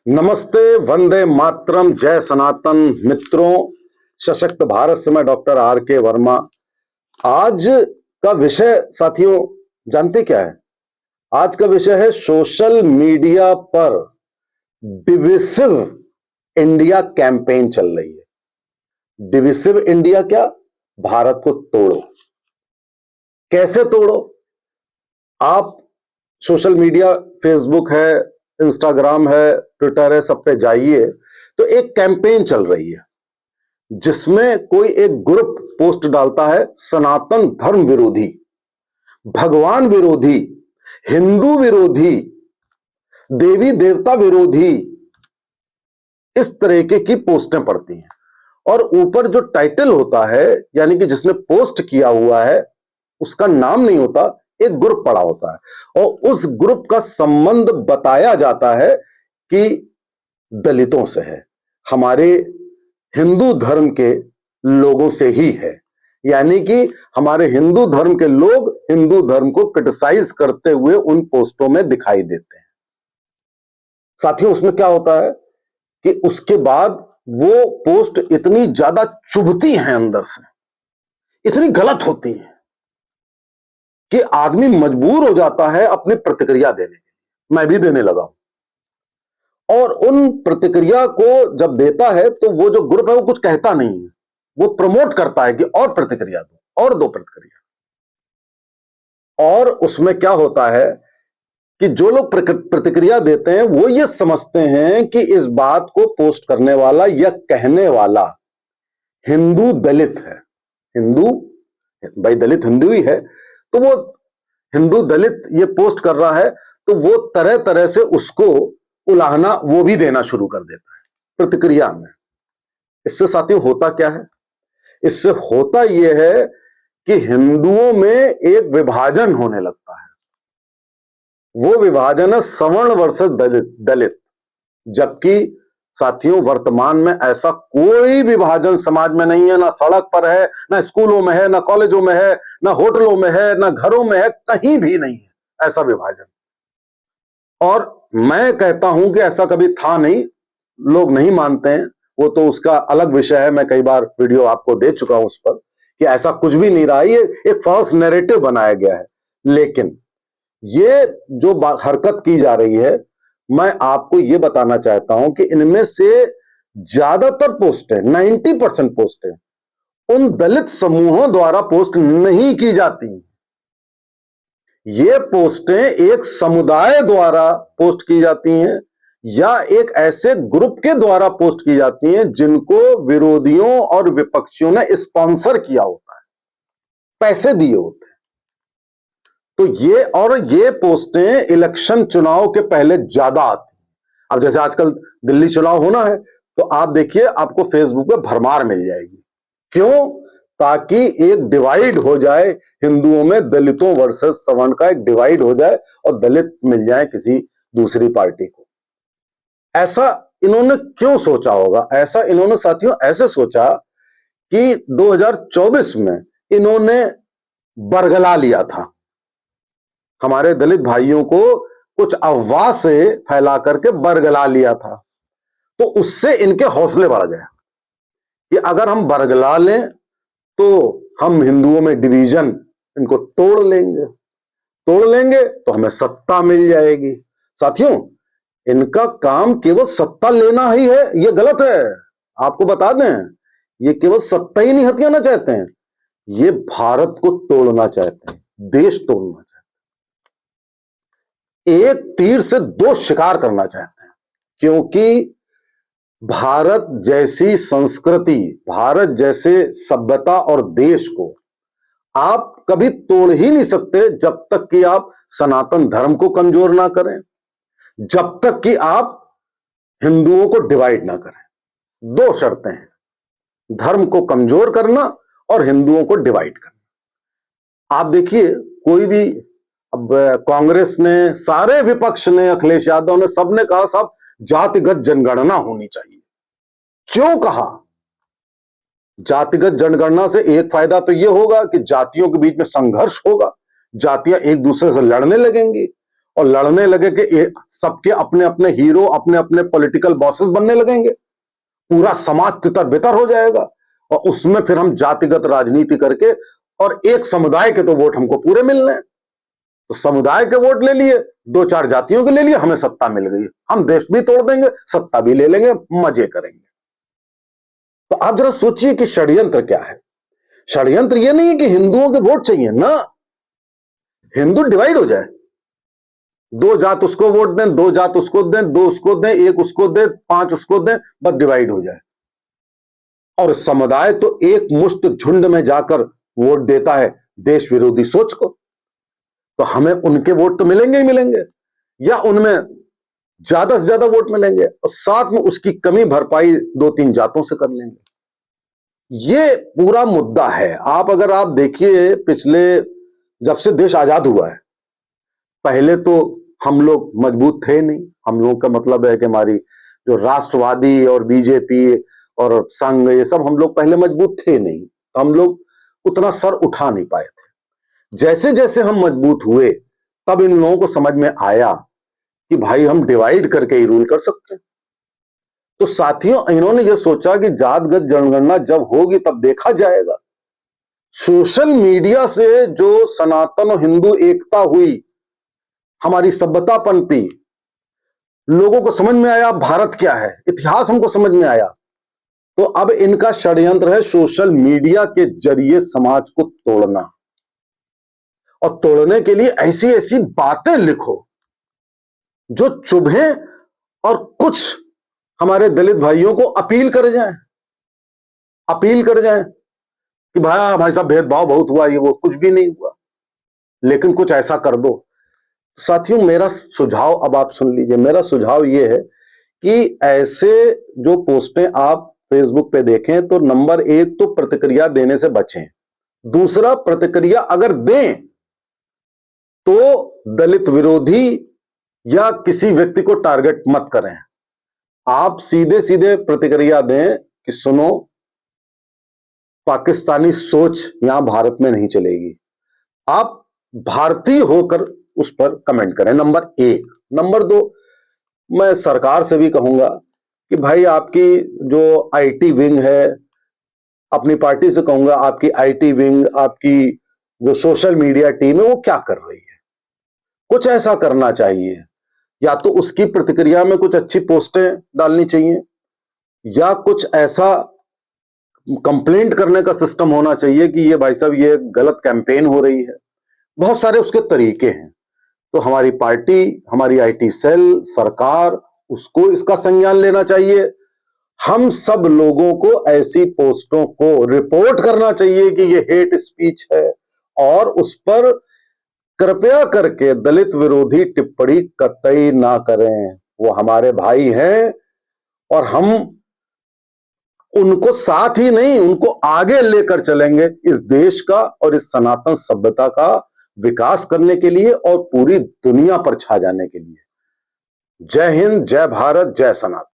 नमस्ते, वंदे मातरम, जय सनातन। मित्रों, सशक्त भारत से मैं डॉक्टर आर के वर्मा। आज का विषय साथियों जानते क्या है? आज का विषय है सोशल मीडिया पर डिविसिव इंडिया कैंपेन चल रही है। डिविसिव इंडिया क्या? भारत को तोड़ो। कैसे तोड़ो? आप सोशल मीडिया, फेसबुक है, इंस्टाग्राम है, ट्विटर है, सब पे जाइए तो एक कैंपेन चल रही है जिसमें कोई एक ग्रुप पोस्ट डालता है सनातन धर्म विरोधी, भगवान विरोधी, हिंदू विरोधी, देवी देवता विरोधी, इस तरीके की पोस्टें पड़ती हैं। और ऊपर जो टाइटल होता है, यानी कि जिसने पोस्ट किया हुआ है उसका नाम नहीं होता, एक ग्रुप पड़ा होता है और उस ग्रुप का संबंध बताया जाता है कि दलितों से है, हमारे हिंदू धर्म के लोगों से ही है। यानी कि हमारे हिंदू धर्म के लोग हिंदू धर्म को क्रिटिसाइज करते हुए उन पोस्टों में दिखाई देते हैं। साथियों, उसमें क्या होता है कि उसके बाद वो पोस्ट इतनी ज्यादा चुभती हैं अंदर से, इतनी गलत होती हैं कि आदमी मजबूर हो जाता है अपनी प्रतिक्रिया देने के लिए। मैं भी देने लगा हूं। और उन प्रतिक्रिया को जब देता है तो वो जो ग्रुप है वो कुछ कहता नहीं है, वो प्रमोट करता है कि और प्रतिक्रिया दो और दो प्रतिक्रिया। और उसमें क्या होता है कि जो लोग प्रतिक्रिया देते हैं वो ये समझते हैं कि इस बात को पोस्ट करने वाला या कहने वाला हिंदू दलित है। हिंदू भाई, दलित हिंदू ही है, तो वो हिंदू दलित ये पोस्ट कर रहा है तो वो तरह तरह से उसको उलाहना वो भी देना शुरू कर देता है प्रतिक्रिया में। इससे साथियों होता क्या है? इससे होता यह है कि हिंदुओं में एक विभाजन होने लगता है। वो विभाजन है सवर्ण वर्सेस दलित। जबकि साथियों वर्तमान में ऐसा कोई विभाजन समाज में नहीं है, ना सड़क पर है, ना स्कूलों में है, ना कॉलेजों में है, ना होटलों में है, ना घरों में है, कहीं भी नहीं है ऐसा विभाजन। और मैं कहता हूं कि ऐसा कभी था नहीं। लोग नहीं मानते हैं, वो तो उसका अलग विषय है। मैं कई बार वीडियो आपको दे चुका हूं उस पर कि ऐसा कुछ भी नहीं रहा, ये एक फॉल्स नैरेटिव बनाया गया है। लेकिन ये जो हरकत की जा रही है, मैं आपको ये बताना चाहता हूं कि इनमें से ज्यादातर पोस्टें, 90% पोस्टें उन दलित समूहों द्वारा पोस्ट नहीं की जाती। ये पोस्टें एक समुदाय द्वारा पोस्ट की जाती हैं या एक ऐसे ग्रुप के द्वारा पोस्ट की जाती हैं जिनको विरोधियों और विपक्षियों ने स्पॉन्सर किया होता है, पैसे दिए होते हैं। तो ये पोस्टें इलेक्शन चुनाव के पहले ज्यादा आती हैं। अब जैसे आजकल दिल्ली चुनाव होना है तो आप देखिए, आपको फेसबुक पे भरमार मिल जाएगी। क्यों? ताकि एक डिवाइड हो जाए हिंदुओं में, दलितों वर्सेस सवर्ण का एक डिवाइड हो जाए और दलित मिल जाए किसी दूसरी पार्टी को। ऐसा इन्होंने क्यों सोचा होगा? ऐसा इन्होंने साथियों ऐसे सोचा कि 2024 में इन्होंने बरगला लिया था हमारे दलित भाइयों को, कुछ अफवाह से फैला करके बरगला लिया था। तो उससे इनके हौसले बढ़ गए कि अगर हम बरगला लें तो हम हिंदुओं में डिवीजन इनको तोड़ लेंगे तो हमें सत्ता मिल जाएगी। साथियों, इनका काम केवल सत्ता लेना ही है, यह गलत है। आपको बता दें, ये केवल सत्ता ही नहीं हथियाना चाहते हैं, ये भारत को तोड़ना चाहते हैं, देश तोड़ना चाहते हैं, एक तीर से दो शिकार करना चाहते हैं। क्योंकि भारत जैसी संस्कृति, भारत जैसे सभ्यता और देश को आप कभी तोड़ ही नहीं सकते जब तक कि आप सनातन धर्म को कमजोर ना करें, जब तक कि आप हिंदुओं को डिवाइड ना करें। दो शर्तें हैं, धर्म को कमजोर करना और हिंदुओं को डिवाइड करना। आप देखिए, कोई भी, अब कांग्रेस ने, सारे विपक्ष ने, अखिलेश यादव ने, सबने कहा साहब जातिगत जनगणना होनी चाहिए। क्यों कहा? जातिगत जनगणना से एक फायदा तो यह होगा कि जातियों के बीच में संघर्ष होगा, जातियां एक दूसरे से लड़ने लगेंगी और लड़ने लगे कि सबके अपने अपने हीरो, अपने अपने पॉलिटिकल बॉसेस बनने लगेंगे, पूरा समाज तितर बितर हो जाएगा और उसमें फिर हम जातिगत राजनीति करके और एक समुदाय के तो वोट हमको पूरे मिलने हैं, तो समुदाय के वोट ले लिए, दो चार जातियों के ले लिए, हमें सत्ता मिल गई, हम देश भी तोड़ देंगे, सत्ता भी ले लेंगे, मजे करेंगे। तो आप जरा सोचिए कि षड्यंत्र क्या है। षड्यंत्र यह नहीं है कि हिंदुओं के वोट चाहिए ना, हिंदू डिवाइड हो जाए, दो जात उसको वोट दें, दो जात उसको दें, दो उसको दें, एक उसको दें, पांच उसको दें, बस डिवाइड हो जाए। और समुदाय तो एक मुश्त झुंड में जाकर वोट देता है देश विरोधी सोच को, तो हमें उनके वोट तो मिलेंगे ही मिलेंगे, या उनमें ज्यादा से ज्यादा वोट मिलेंगे और साथ में उसकी कमी भरपाई दो तीन जातों से कर लेंगे। ये पूरा मुद्दा है। अगर आप देखिए, पिछले जब से देश आजाद हुआ है, पहले तो हम लोग मजबूत थे नहीं। हम लोगों का मतलब है कि हमारी जो राष्ट्रवादी और बीजेपी और संघ, ये सब हम लोग पहले मजबूत थे नहीं, तो हम लोग उतना सर उठा नहीं पाए थे। जैसे जैसे हम मजबूत हुए, तब इन लोगों को समझ में आया कि भाई हम डिवाइड करके ही रूल कर सकते हैं। तो साथियों, इन्होंने ये सोचा कि जातगत जनगणना जब होगी तब देखा जाएगा। सोशल मीडिया से जो सनातन और हिंदू एकता हुई, हमारी सभ्यता पनपी, लोगों को समझ में आया भारत क्या है, इतिहास हमको समझ में आया, तो अब इनका षड्यंत्र है सोशल मीडिया के जरिए समाज को तोड़ना, और तोड़ने के लिए ऐसी ऐसी बातें लिखो जो चुभे और कुछ हमारे दलित भाइयों को अपील कर जाएं कि भाई साहब भेदभाव बहुत हुआ, ये वो, कुछ भी नहीं हुआ, लेकिन कुछ ऐसा कर दो। साथियों, मेरा सुझाव अब आप सुन लीजिए। मेरा सुझाव ये है कि ऐसे जो पोस्टें आप फेसबुक पे देखें, तो नंबर एक तो प्रतिक्रिया देने से बचें। दूसरा, प्रतिक्रिया अगर दें तो दलित विरोधी या किसी व्यक्ति को टारगेट मत करें। आप सीधे सीधे प्रतिक्रिया दें कि सुनो, पाकिस्तानी सोच यहां भारत में नहीं चलेगी, आप भारतीय होकर उस पर कमेंट करें, नंबर एक। नंबर दो, मैं सरकार से भी कहूंगा कि भाई आपकी जो आईटी विंग है, अपनी पार्टी से कहूंगा आपकी आईटी विंग, आपकी जो सोशल मीडिया टीम है, वो क्या कर रही है, कुछ ऐसा करना चाहिए। या तो उसकी प्रतिक्रिया में कुछ अच्छी पोस्टें डालनी चाहिए, या कुछ ऐसा कंप्लेंट करने का सिस्टम होना चाहिए कि ये भाई साहब ये गलत कैंपेन हो रही है। बहुत सारे उसके तरीके हैं। तो हमारी पार्टी, हमारी आईटी सेल, सरकार, उसको इसका संज्ञान लेना चाहिए। हम सब लोगों को ऐसी पोस्टों को रिपोर्ट करना चाहिए कि ये हेट स्पीच है, और उस पर कृपया करके दलित विरोधी टिप्पणी कतई ना करें। वो हमारे भाई हैं और हम उनको साथ ही नहीं, उनको आगे लेकर चलेंगे इस देश का और इस सनातन सभ्यता का विकास करने के लिए और पूरी दुनिया पर छा जाने के लिए। जय हिंद, जय भारत, जय सनातन।